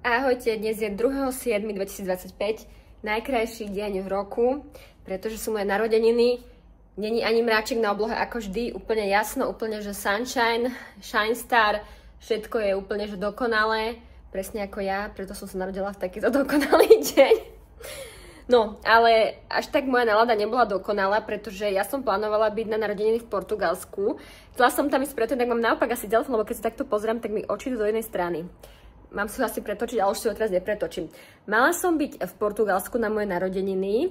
Ahojte, dnes je 2.7.2025, najkrajší deň v roku, pretože sú moje narodeniny. Není ani mráčik na oblohe ako vždy, úplne jasno, úplne že sunshine, shine star, všetko je úplne že dokonalé, presne ako ja, preto som sa narodila v takýto dokonalý deň. No, ale až tak moja nálada nebola dokonalá, pretože ja som plánovala byť na narodeniny v Portugalsku. Chcela som tam ísť preto, tak mám naopak asi telefón, lebo keď sa takto pozriem, tak mi oči idú do jednej strany. Mám si ho asi pretočiť, ale už si ho teraz nepretočím. Mala som byť v Portugalsku na moje narodeniny.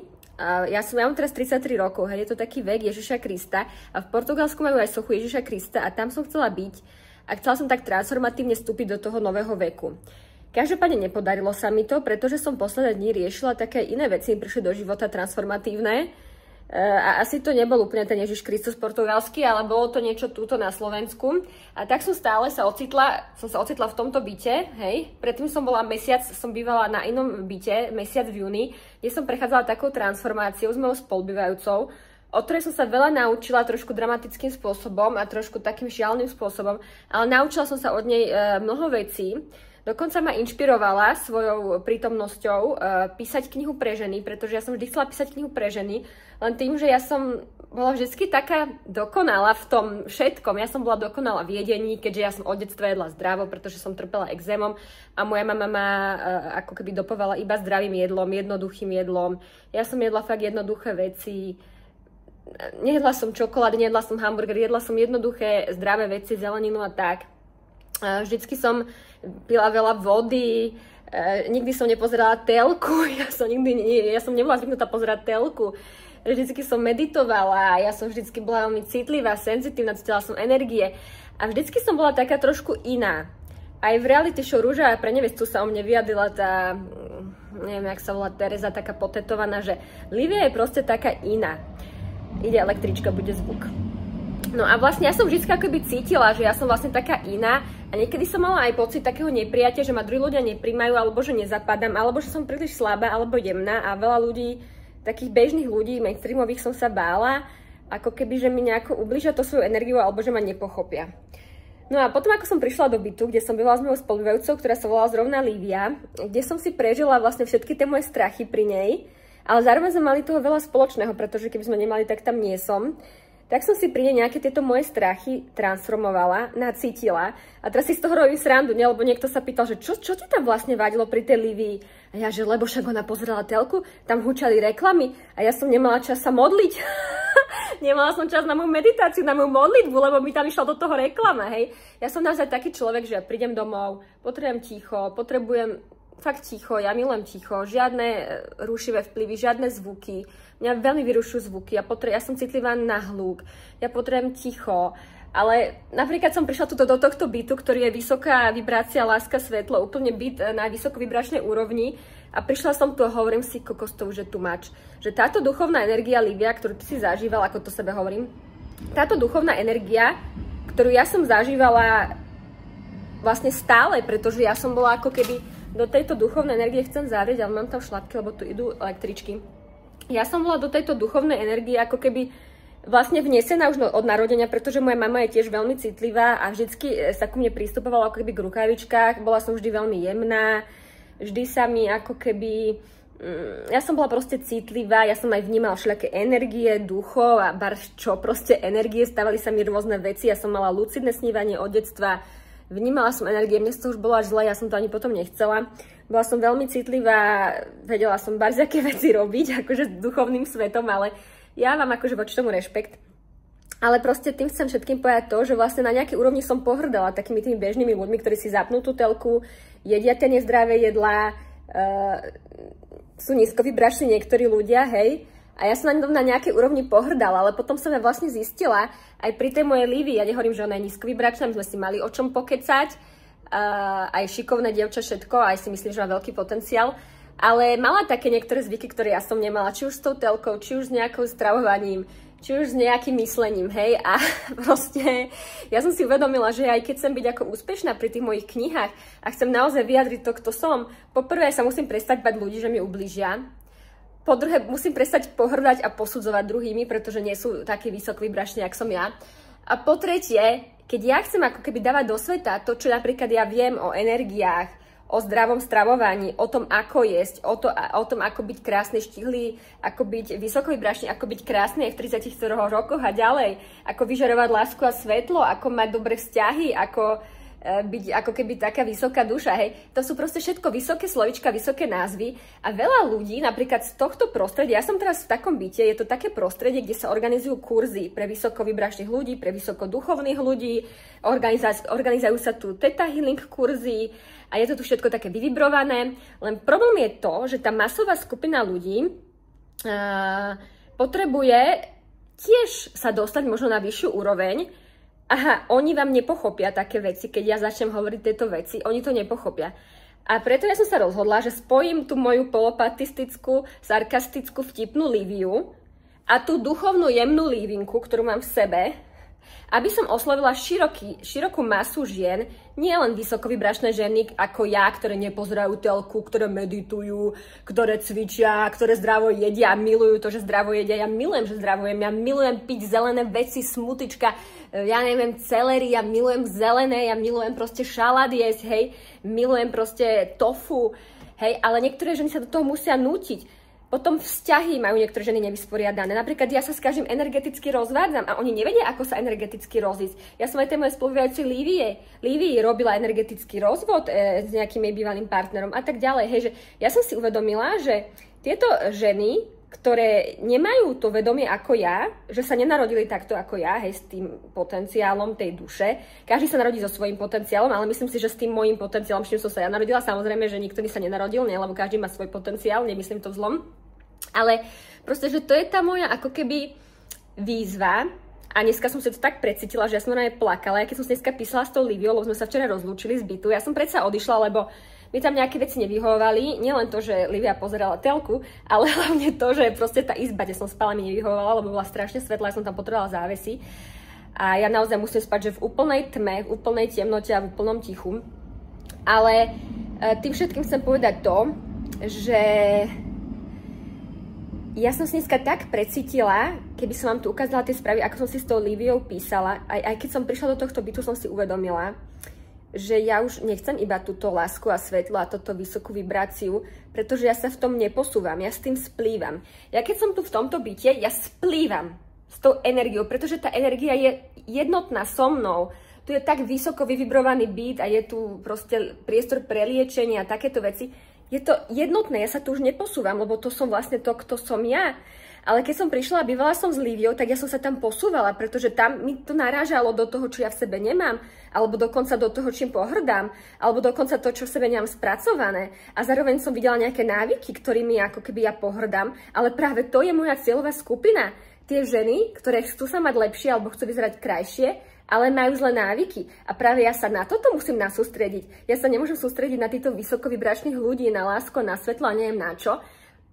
Ja mám teraz 33 rokov, hej, je to taký vek Ježiša Krista. A v Portugalsku majú aj sochu Ježiša Krista a tam som chcela byť. A chcela som tak transformatívne vstúpiť do toho nového veku. Každopádne nepodarilo sa mi to, pretože som posledné dni riešila také iné veci, mi prišli do života transformatívne. A asi to nebol úplne ten Ježiš Kristus portugalský, ale bolo to niečo túto na Slovensku. A tak som stále sa ocitla v tomto byte, hej. Predtým som bola som bývala na inom byte, mesiac v júni, kde som prechádzala takou transformáciou s mojou spolubývajúcou, o ktorej som sa veľa naučila trošku dramatickým spôsobom a trošku takým šialným spôsobom, ale naučila som sa od nej mnoho vecí. Dokonca ma inšpirovala svojou prítomnosťou písať knihu pre ženy, pretože ja som vždy chcela písať knihu pre ženy, len tým, že ja som bola vždy taká dokonalá v tom všetkom. Ja som bola dokonalá v jedení, keďže ja som od detstva jedla zdravo, pretože som trpela exémom a moja mama ma ako keby dopovala iba zdravým jedlom, jednoduchým jedlom. Ja som jedla fakt jednoduché veci. Nejedla som čokolády, nejedla som hamburger, jedla som jednoduché, zdravé veci, zeleninu a tak. Vždycky som pila veľa vody, nikdy som nepozerala telku, ja som nebola zvyknutá pozerať telku. Vždycky som meditovala, ja som vždycky bola veľmi citlivá, senzitívna, cítila som energie a vždycky som bola taká trošku iná. Aj v reality show Rúža pre nevestu sa o mne vyjadrila tá, neviem, jak sa volá, Tereza, taká potetovaná, že Livia je proste taká iná. Ide električka, bude zvuk. No a vlastne ja som vždy akoby cítila, že ja som vlastne taká iná a niekedy som mala aj pocit takého neprijatia, že ma druhí ľudia nepríjmajú, alebo že nezapadám, alebo že som príliš slabá alebo jemná a veľa ľudí, takých bežných ľudí, mainstreamových som sa bála, ako keby, že mi nejako ubližia to svoju energiu alebo že ma nepochopia. No a potom, ako som prišla do bytu, kde som byla s mojou spolubývajúcou, ktorá sa volala zrovna Lívia, kde som si prežila vlastne všetky tie moje strachy pri nej, ale zároveň sme mali toho veľa spoločného, pretože keby sme nemali, tak tam nie som. Tak som si pri nej nejaké tieto moje strachy transformovala, nacítila a teraz si z toho robím srandu, ne? Lebo niekto sa pýtal, že čo ti tam vlastne vadilo pri tej Lívii? A ja, že lebo však ona pozerala telku, tam hučali reklamy a ja som nemala čas sa modliť. Nemala som čas na moju meditáciu, na moju modlitbu, lebo mi tam išla do toho reklama, hej. Ja som naozaj taký človek, že ja prídem domov, potrebujem ticho, fakt ticho, ja milujem ticho, žiadne rušivé vplyvy, žiadne zvuky. Mňa veľmi vyrušujú zvuky, ja som citlivá na hluk, ja potrebujem ticho. Ale napríklad som prišla do tohto bytu, ktorý je vysoká vibrácia, láska, svetlo, úplne byt na vysokovibračnej úrovni. A prišla som tu a hovorím si, kokos, to už je too much. Že táto duchovná energia, Lívia, ktorú ty si zažívala, ako to sebe hovorím, táto duchovná energia, ktorú ja som zažívala vlastne stále, pretože ja som bola ako keby do tejto duchovnej energie chcem zavrieť, ale mám tam šlapky, lebo tu idú električky. Ja som bola do tejto duchovnej energie ako keby vlastne vnesená už od narodenia, pretože moja mama je tiež veľmi citlivá a vždycky sa ku mne pristupovala ako keby k rukavičkách. Bola som vždy veľmi jemná, vždy sa mi ako keby... Ja som bola proste citlivá, ja som aj vnímala všelijaké energie, duchov a čo proste energie, stávali sa mi rôzne veci, ja som mala lucidné snívanie od detstva. Vnímala som energie, mne to už bolo až zle, ja som to ani potom nechcela. Bola som veľmi citlivá, vedela som barziaké veci robiť, akože s duchovným svetom, ale ja mám akože voči tomu rešpekt. Ale proste tým chcem všetkým povedať to, že vlastne na nejakej úrovni som pohrdala takými tými bežnými ľuďmi, ktorí si zapnú tú telku, jedia tie nezdravé jedlá, sú nízkovibrační niektorí ľudia, hej. A ja som na nejakej úrovni pohrdala, ale potom som ja vlastne zistila, aj pri tej mojej Lívii, ja nehovorím, že ona je nízkovibračná, my sme si mali o čom pokecať, aj šikovné dievča, všetko, aj si myslím, že má veľký potenciál, ale mala také niektoré zvyky, ktoré ja som nemala, či už s tou telkou, či už s nejakou stravovaním, či už s nejakým myslením, hej, a proste ja som si uvedomila, že aj keď chcem byť ako úspešná pri tých mojich knihách a chcem naozaj vyjadriť to, kto som, poprvé sa musím prestať bať ľudí, že mi ublížia. Po druhé, musím prestať pohrdať a posudzovať druhými, pretože nie sú takí vysokovibrační, jak som ja. A po tretie, keď ja chcem ako keby dávať do sveta to, čo napríklad ja viem o energiách, o zdravom stravovaní, o tom, ako jesť, o tom, ako byť krásny, štihlý, ako byť vysokovibračný, ako byť krásny aj v 34 rokoch a ďalej, ako vyžarovať lásku a svetlo, ako mať dobré vzťahy, ako byť ako keby taká vysoká duša, hej. To sú proste všetko vysoké slovička, vysoké názvy a veľa ľudí, napríklad z tohto prostredia, ja som teraz v takom byte, je to také prostredie, kde sa organizujú kurzy pre vysokovibračných ľudí, pre vysokoduchovných ľudí, organizujú sa tu Theta Healing kurzy a je to tu všetko také vyvibrované, len problém je to, že tá masová skupina ľudí potrebuje tiež sa dostať možno na vyššiu úroveň. Aha, oni vám nepochopia také veci, keď ja začnem hovoriť tieto veci, oni to nepochopia. A preto ja som sa rozhodla, že spojím tú moju polopatistickú, sarkastickú, vtipnú Líviu a tú duchovnú, jemnú Lívinku, ktorú mám v sebe, aby som oslovila širokú masu žien, nie len vysokovibračné ženy ako ja, ktoré nepozerajú telku, ktoré meditujú, ktoré cvičia, ktoré zdravo jedia a milujú to, že zdravo jedia. Ja milujem, že zdravo jem, ja milujem piť zelené veci, smutička, ja neviem, celery, ja milujem zelené, ja milujem proste šalát jesť, hej, milujem proste tofu, hej, ale niektoré ženy sa do toho musia nútiť. Potom vzťahy majú niektoré ženy nevysporiadané. Napríklad ja sa s každým energeticky rozvádzam a oni nevedia, ako sa energeticky rozísť. Ja som aj tej mojej spolubývajúcej Lívii robila energetický rozvod s nejakým jej bývalým partnerom a tak ďalej. Hej, že ja som si uvedomila, že tieto ženy, ktoré nemajú to vedomie ako ja, že sa nenarodili takto ako ja, hej, s tým potenciálom tej duše. Každý sa narodí so svojím potenciálom, ale myslím si, že s tým môjim potenciálom, s čím som sa ja narodila, samozrejme, že nikto by sa nenarodil, nie, lebo každý má svoj potenciál, nemyslím to v zlom. Ale proste, že to je tá moja ako keby výzva a dneska som si to tak precítila, že ja som na nej plakala, aj keď som si dneska písala s tou Líviou, lebo sme sa včera rozlúčili z bytu. Ja som predsa odišla, lebo mi tam nejaké veci nevyhovovali, nielen to, že Lívia pozerala telku, ale hlavne to, že proste tá izba, kde som spala, mi nevyhovovala, lebo bola strašne svetlá, ja som tam potrebovala závesy. A ja naozaj musím spať, že v úplnej tme, v úplnej temnote a v úplnom tichu. Ale tým všetkým chcem povedať to, že ja som si dneska tak precítila, keby som vám tu ukázala tie správy, ako som si s tou Líviou písala, aj keď som prišla do tohto bytu, som si uvedomila, že ja už nechcem iba túto lásku a svetlo a toto vysokú vibráciu, pretože ja sa v tom neposúvam, ja s tým splývam. Ja keď som tu v tomto byte, ja splývam s tou energiou, pretože tá energia je jednotná so mnou. Tu je tak vysoko vyvibrovaný byt a je tu proste priestor pre liečenie a takéto veci. Je to jednotné, ja sa tu už neposúvam, lebo to som vlastne to, kto som ja. Ale keď som prišla a bývala som s Líviou, tak ja som sa tam posúvala, pretože tam mi to narážalo do toho, čo ja v sebe nemám, alebo dokonca do toho, čím pohrdám, alebo dokonca to, čo v sebe nemám spracované. A zároveň som videla nejaké návyky, ktorými ako keby ja pohrdám, ale práve to je moja cieľová skupina. Tie ženy, ktoré chcú sa mať lepšie alebo chcú vyzerať krajšie, ale majú zlé návyky. A práve ja sa na toto musím nasústrediť. Ja sa nemôžem sústrediť na týchto vysokovibračných ľudí, na lásku, na svetlo a neviem na čo,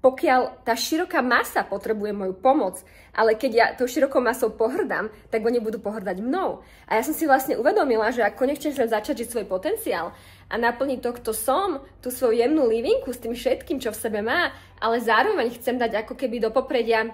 pokiaľ tá široká masa potrebuje moju pomoc. Ale keď ja tou širokou masou pohrdám, tak oni budú pohrdať mnou. A ja som si vlastne uvedomila, že ak konečne chcem začať žiť svoj potenciál a naplniť to, kto som, tú svoju jemnú Lívinku s tým všetkým, čo v sebe má, ale zároveň chcem dať ako keby do popredia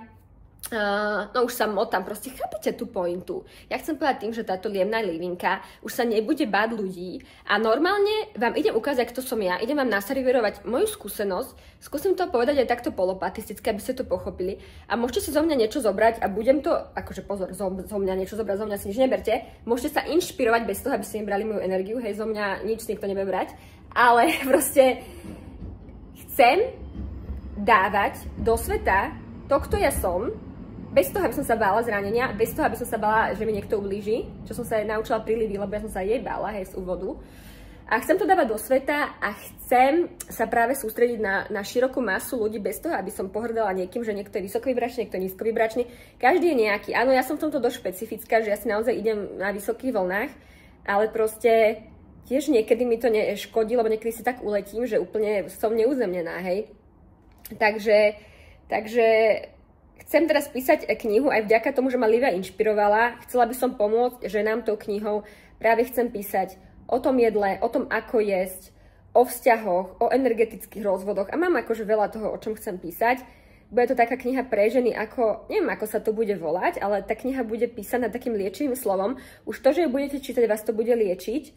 no už sa motám, proste chápete tú pointu. Ja chcem povedať tým, že táto jemná Lívinka už sa nebude báť ľudí a normálne vám idem ukázať, kto som ja, idem vám naservírovať moju skúsenosť, skúsim to povedať aj takto polopatisticky, aby ste to pochopili a môžete si zo mňa niečo zobrať a budem to, akože pozor, zo mňa niečo zobrať, zo mňa si nič neberte, môžete sa inšpirovať bez toho, aby ste nebrali moju energiu, hej, zo mňa nič nikto nebude brať, ale proste chcem dávať do sveta to, kto ja som, bez toho, aby som sa bála zranenia, bez toho, aby som sa bála, že mi niekto ublíži, čo som sa aj naučila pri Lívii, lebo ja som sa jej bála, hej, z úvodu. A chcem to dávať do sveta a chcem sa práve sústrediť na širokú masu ľudí bez toho, aby som pohrdala niekým, že niekto je vysokovibračný, niekto je nízkovibračný. Každý je nejaký. Áno, ja som v tomto dosť špecifická, že ja si naozaj idem na vysokých vlnách, ale proste tiež niekedy mi to neškodí, lebo niekedy si tak uletím, že úplne som neuzemnená, hej. Takže chcem teraz písať knihu aj vďaka tomu, že ma Lívia inšpirovala. Chcela by som pomôcť ženám tou knihou. Práve chcem písať o tom jedle, o tom, ako jesť, o vzťahoch, o energetických rozvodoch. A mám akože veľa toho, o čom chcem písať. Bude to taká kniha pre ženy, ako, neviem, ako sa to bude volať, ale tá kniha bude písaná takým liečivým slovom. Už to, že ju budete čítať, vás to bude liečiť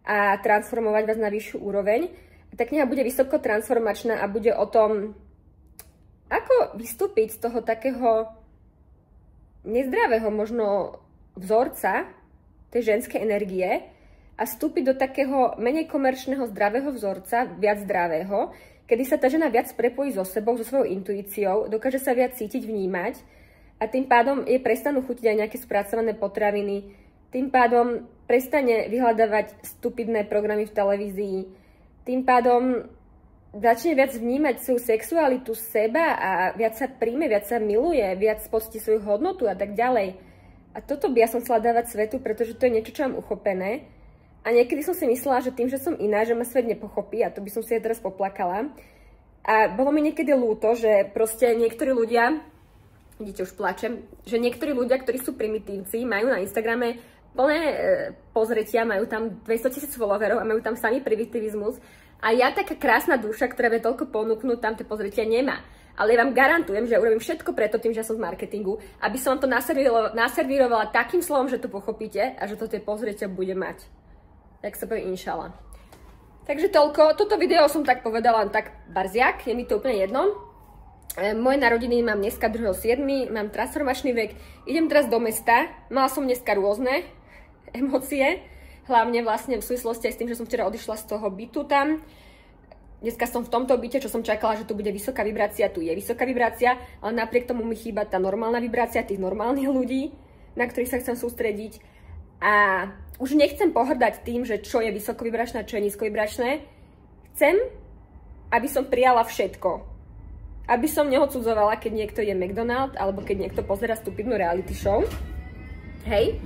a transformovať vás na vyššiu úroveň. Tá kniha bude vysoko transformačná a bude o tom, ako vystúpiť z toho takého nezdravého možno vzorca tej ženskej energie a vstúpiť do takého menej komerčného zdravého vzorca, viac zdravého, kedy sa tá žena viac prepojí so sebou, so svojou intuíciou, dokáže sa viac cítiť, vnímať a tým pádom jej prestanú chutiť aj nejaké spracované potraviny, tým pádom prestane vyhľadávať stupidné programy v televízii, tým pádom začne viac vnímať svoju sexualitu, seba a viac sa príjme, viac sa miluje, viac poctí svoju hodnotu a tak ďalej. A toto by ja som chcela dávať svetu, pretože to je niečo, čo mám uchopené. A niekedy som si myslela, že tým, že som iná, že ma svet nepochopí a to by som si aj teraz poplakala. A bolo mi niekedy ľúto, že proste niektorí ľudia, vidíte, už plačem, že niektorí ľudia, ktorí sú primitívci, majú na Instagrame plné pozretia, majú tam 200 000 followerov a majú tam samý primitivizmus. A ja, taká krásna duša, ktorá vie toľko ponúknuť, tam tie pozretia nemá. Ale ja vám garantujem, že urobím všetko preto tým, že som z marketingu, aby som vám to naservírovala takým slovom, že to pochopíte a že to tie pozretia bude mať. Tak sa povie inšala. Takže toľko. Toto video som tak povedala tak barziak, je mi to úplne jedno. Moje narodiny mám dneska 2.7., mám transformačný vek, idem teraz do mesta, mala som dneska rôzne emócie, hlavne vlastne v súvislosti aj s tým, že som včera odišla z toho bytu tam. Dneska som v tomto byte, čo som čakala, že tu bude vysoká vibrácia, tu je vysoká vibrácia, ale napriek tomu mi chýba tá normálna vibrácia tých normálnych ľudí, na ktorých sa chcem sústrediť. A už nechcem pohrdať tým, že čo je vysokovibračné a čo je nízkovibračné. Chcem, aby som prijala všetko. Aby som neodsudzovala, keď niekto je McDonald, alebo keď niekto pozerá stupidnú reality show. Hej.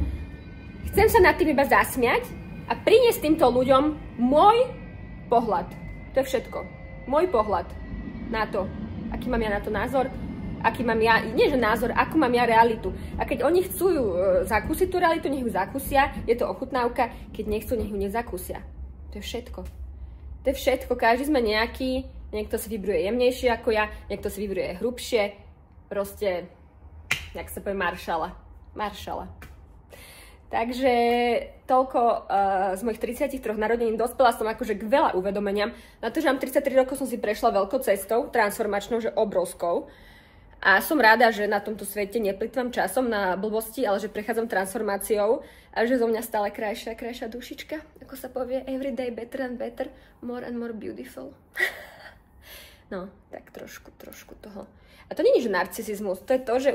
Chcem sa nad tým iba zasmiať a priniesť týmto ľuďom môj pohľad. To je všetko. Môj pohľad na to, aký mám ja na to názor, aký mám ja, nie že názor, akú mám ja realitu. A keď oni chcú zakúsiť tú realitu, nech ju zakúsia, je to ochutnávka, keď nechcú, nech ju nezakúsia. To je všetko. To je všetko, každý sme nejaký, niekto si vibruje jemnejšie ako ja, niekto si vibruje hrubšie, proste, jak sa povie, maršala. Takže toľko z mojich 33 narodenín. Dospela som akože k veľa uvedomeniam. Na to, že mám 33 rokov, som si prešla veľkou cestou, transformačnou, že obrovskou. A som rada, že na tomto svete neplýtvam časom na blbosti, ale že prechádzam transformáciou a že zo mňa stále krajšia a krajšia dušička. Ako sa povie, every day better and better, more and more beautiful. No, tak trošku toho. A to nie je, že narcisizmus, to je to, že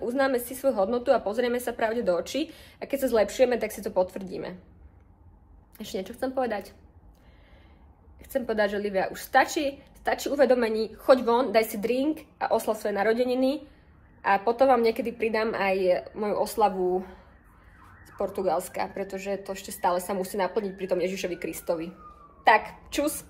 uznáme si svoju hodnotu a pozrieme sa pravde do očí a keď sa zlepšujeme, tak si to potvrdíme. Ešte niečo chcem povedať? Chcem povedať, že Livia, už stačí uvedomení, choď von, daj si drink a oslav svoje narodeniny a potom vám niekedy pridám aj moju oslavu z Portugalska, pretože to ešte stále sa musí naplniť pri tom Ježišovi Kristovi. Tak, čus!